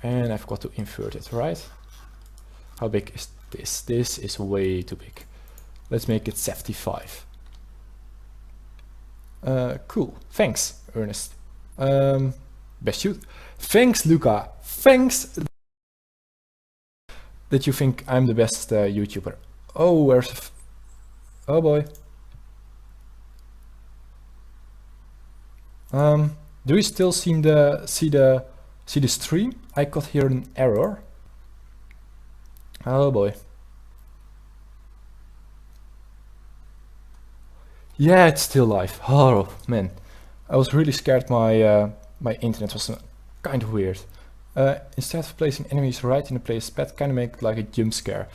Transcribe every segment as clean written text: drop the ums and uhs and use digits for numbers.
And I've got to invert it, right? How big is this? This is way too big. Let's make it 75. Cool. Thanks, Ernest. Best shoot. Thanks, Luca. Thanks that you think I'm the best YouTuber. Oh, where's... Oh boy. Do you still see the stream? I got here an error. Oh boy. Yeah, it's still live. Oh man, I was really scared my my internet was kind of weird. Instead of placing enemies right in the place pad, kind of make it like a jump scare.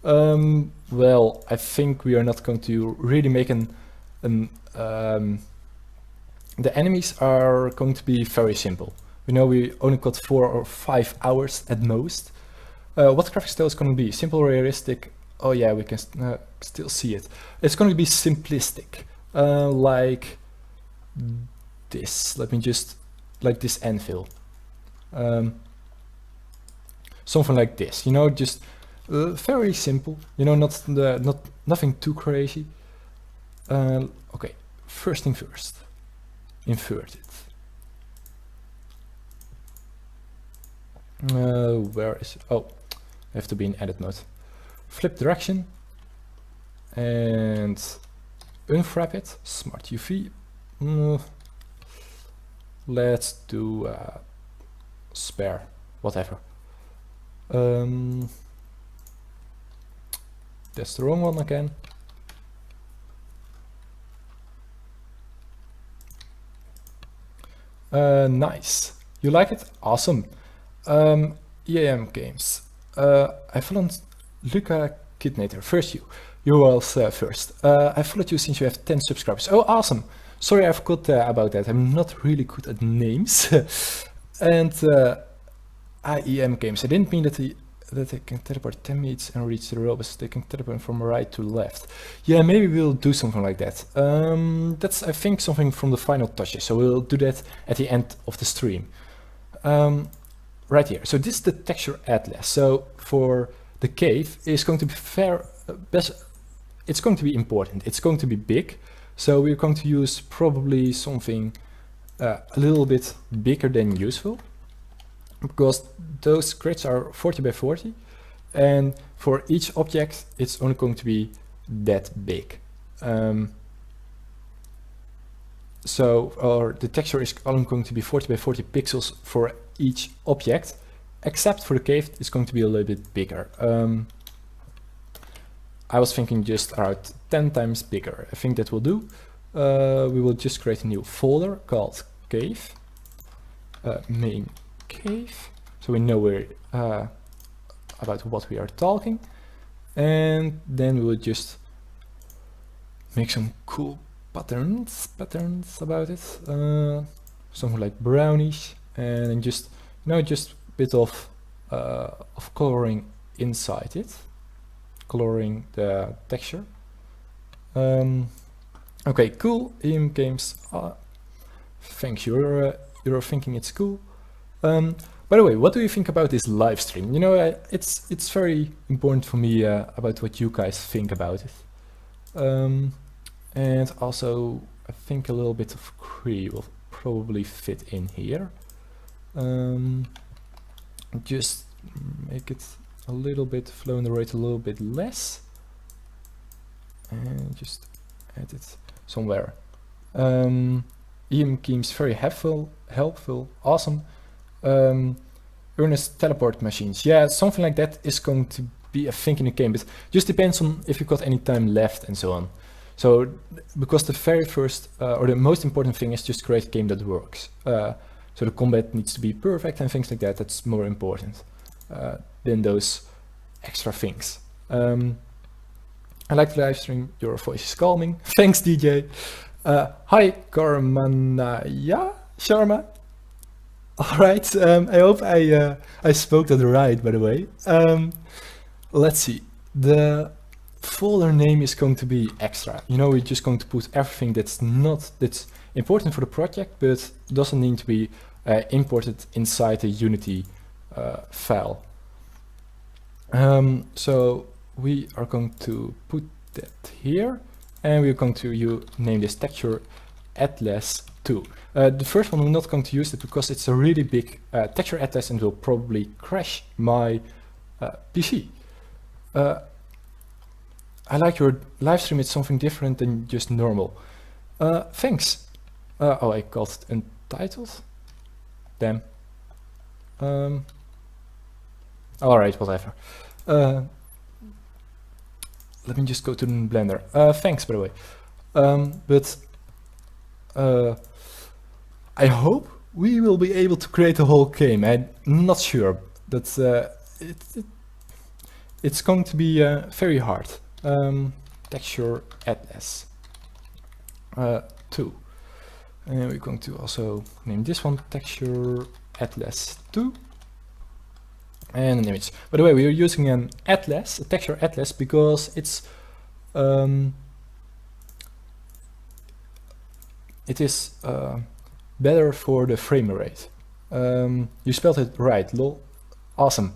Well, I think we are not going to really make the enemies are going to be very simple. We know we only got 4 or 5 hours at most. What graphics style is going to be? Simple, realistic. Oh yeah, we can still see it. It's going to be simplistic, like this. Let me just, like this anvil. Something like this, you know, just very simple. You know, nothing too crazy. Okay, first thing first. Invert it. Where is it? Oh, I have to be in edit mode. Flip direction and unwrap it. Smart UV. Let's do spare, whatever. That's the wrong one again. Nice. You like it? Awesome. EAM games. I followed Luca Kidnator. First you. You was first. I followed you since you have 10 subscribers. Oh, awesome. Sorry, I forgot about that. I'm not really good at names. And EAM games. I didn't mean that they can teleport 10 meters and reach the robots. They can teleport from right to left. Yeah, maybe we'll do something like that. That's, I think, something from the final touches. So we'll do that at the end of the stream. Right here. So this is the texture atlas. So for the cave, it's going to be it's going to be important. It's going to be big. So we're going to use probably something a little bit bigger than usual, because those grids are 40 by 40, and for each object it's only going to be that big. So the texture is only going to be 40 by 40 pixels for each object, except for the cave, it's going to be a little bit bigger. I was thinking just about 10 times bigger. I think that will do. We will just create a new folder called cave, main cave, so we know where about what we are talking, and then we will just make some cool patterns about it, something like brownish, and just just a bit of coloring inside it, coloring the texture. Okay, cool. EM games. Thanks, you're thinking it's cool. By the way, what do you think about this live stream? You know, it's very important for me about what you guys think about it. And also, I think a little bit of Cree will probably fit in here. Just make it a little bit, flow in the rate a little bit less, and just add it somewhere. EM games very helpful, awesome. Ernest teleport machines, yeah, something like that is going to be a thing in the game, but just depends on if you've got any time left and so on. So because the very first or the most important thing is just create a game that works. So the combat needs to be perfect and things like that. That's more important than those extra things. I like the live stream. Your voice is calming. Thanks, DJ. Hi, Karmanaya Sharma. All right. I hope I spoke that right, by the way. Let's see. The folder name is going to be extra. You know, we're just going to put everything that's important for the project, but doesn't need to be imported inside the Unity file. So we are going to put that here, and we're going to name this texture atlas 2. The first one we're not going to use it because it's a really big texture atlas and will probably crash my PC. I like your live stream, it's something different than just normal. Thanks. Oh, I called it untitled. Damn. Alright, whatever. Let me just go to the Blender. Thanks, by the way. I hope we will be able to create a whole game. I'm not sure. That's it's going to be very hard. Texture atlas 2. And we're going to also name this one texture atlas 2. And an image. By the way, we are using an atlas, a texture atlas, because it is better for the frame rate. You spelled it right, lol. Awesome.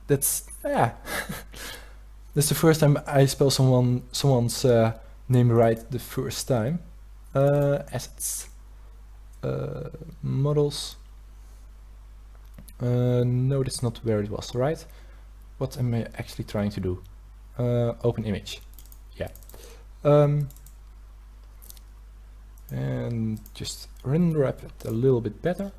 That's that's the first time I spell someone's name right the first time. Assets, models. No, that's not where it was, right? What am I actually trying to do? Open image. Yeah. And just render wrap it a little bit better.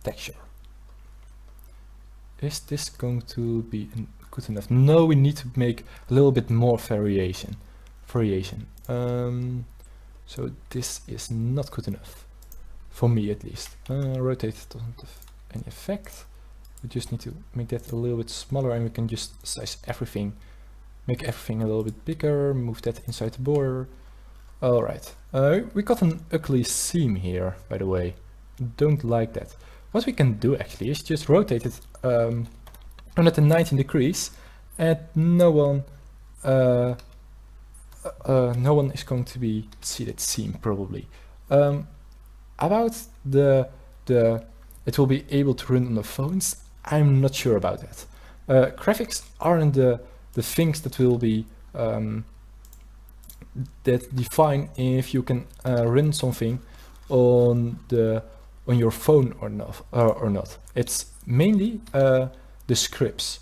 Texture. Is this going to be good enough? No, we need to make a little bit more variation. So this is not good enough for me, at least. Rotate doesn't have any effect. We just need to make that a little bit smaller, and we can just size everything, make everything a little bit bigger, move that inside the border. All right, we got an ugly seam here, by the way. Don't like that. What we can do actually is just rotate it 119 degrees, and no one is going to see that seam probably. About it will be able to run on the phones, I'm not sure about that. Graphics aren't the things that will be that define if you can run something on your phone or not. It's mainly the scripts.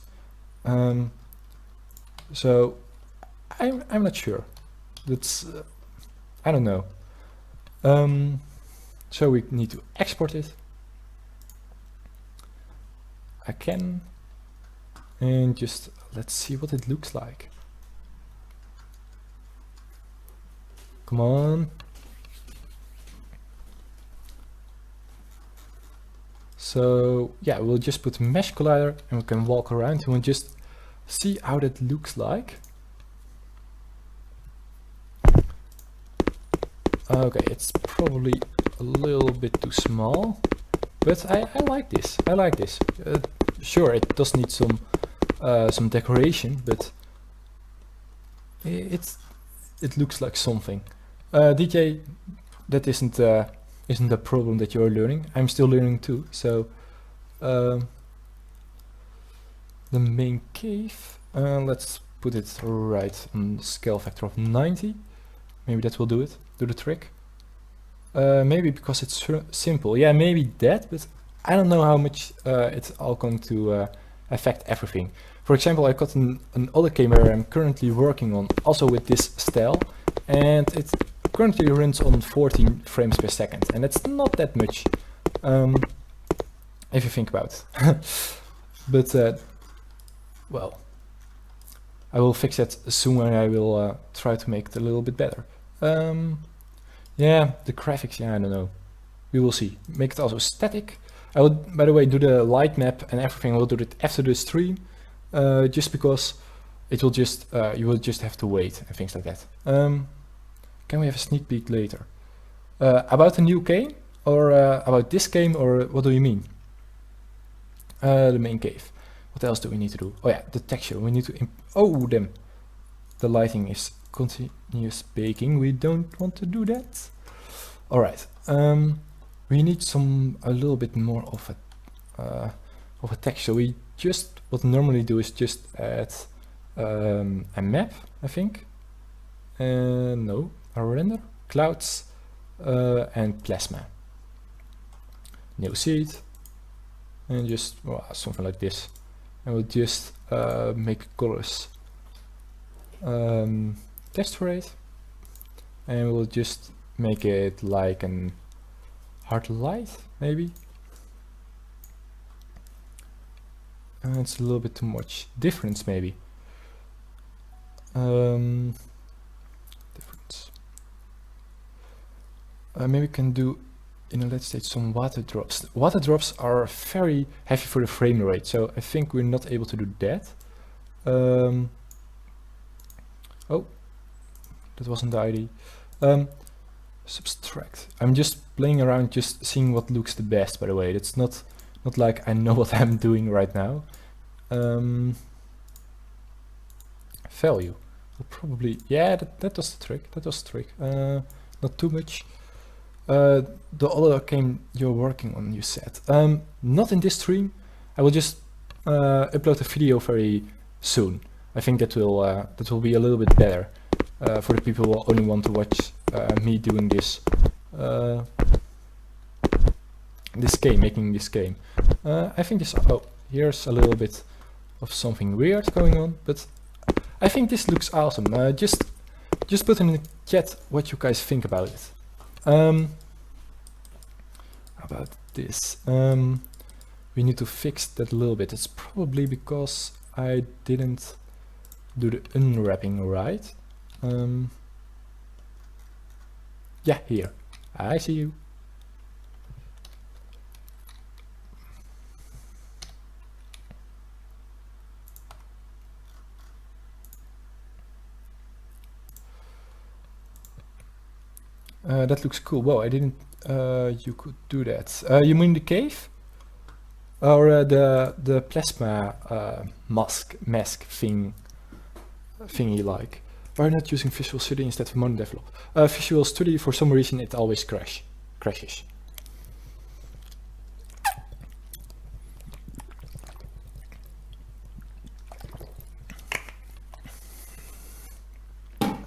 So I'm not sure. That's I don't know. So we need to export it. I can, and just let's see what it looks like. Come on. So yeah, we'll just put mesh collider and we can walk around and we'll just see how that looks like. Okay, it's probably a little bit too small, but I like this. I like this. Sure, it does need some decoration, but it looks like something. DJ, that isn't a problem that you're learning. I'm still learning too. So the main cave, let's put it right on the scale factor of 90. Maybe that will do the trick. Maybe because it's simple. Yeah, maybe that, but I don't know how much it's all going to affect everything. For example, I got an other game where I'm currently working on, also with this style, and it currently runs on 14 frames per second, and it's not that much if you think about it. But well, I will fix that soon, and I will try to make it a little bit better. Yeah, the graphics, yeah, I don't know. We will see. Make it also static. I will, by the way, do the light map and everything. I will do it after the stream, just because it will just you will just have to wait and things like that. Can we have a sneak peek later? About a new game, or about this game, or what do you mean? The main cave. What else do we need to do? Oh yeah, the texture. We need to oh damn, the lighting is continuous baking. We don't want to do that. All right. We need a little bit more of a texture. We just what normally do is just add a map, I think. No, a render, clouds, and plasma. New seed, and just something like this. And we'll just make colors text rate, and we'll just make it like an hard light, maybe. It's a little bit too much difference, maybe. Difference. Maybe we can do in a let's say some water drops. Water drops are very heavy for the frame rate, so I think we're not able to do that. Oh, that wasn't the ID. Subtract. I'm just playing around, just seeing what looks the best, by the way. It's not like I know what I'm doing right now. Value. We'll probably, yeah, that was the trick. That was the trick. Not too much. The other game you're working on, you said. Not in this stream. I will just upload a video very soon. I think that will be a little bit better for the people who only want to watch me doing this making this game. I think this. Oh, here's a little bit of something weird going on, but I think this looks awesome. Just put in the chat what you guys think about it. About this, we need to fix that a little bit. It's probably because I didn't do the unwrapping right. Yeah, here. I see you. That looks cool. Whoa, I didn't. You could do that. You mean the cave, or the plasma mask thingy like? Why not using Visual Studio instead of Mono Develop? Visual Studio, for some reason, it always crashes.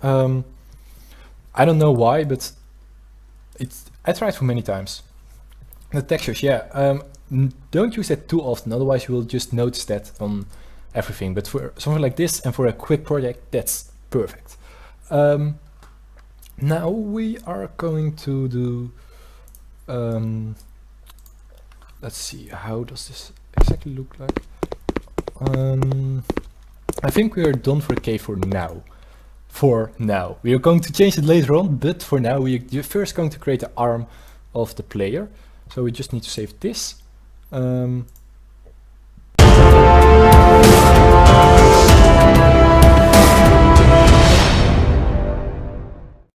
I don't know why, but I tried for many times. The textures, yeah. Don't use that too often, otherwise you will just notice that on everything. But for something like this and for a quick project, that's perfect. Now we are going to do. Let's see, how does this exactly look like? I think we are done for the cave for now. We are going to change it later on, but for now we're first going to create the arm of the player. So we just need to save this.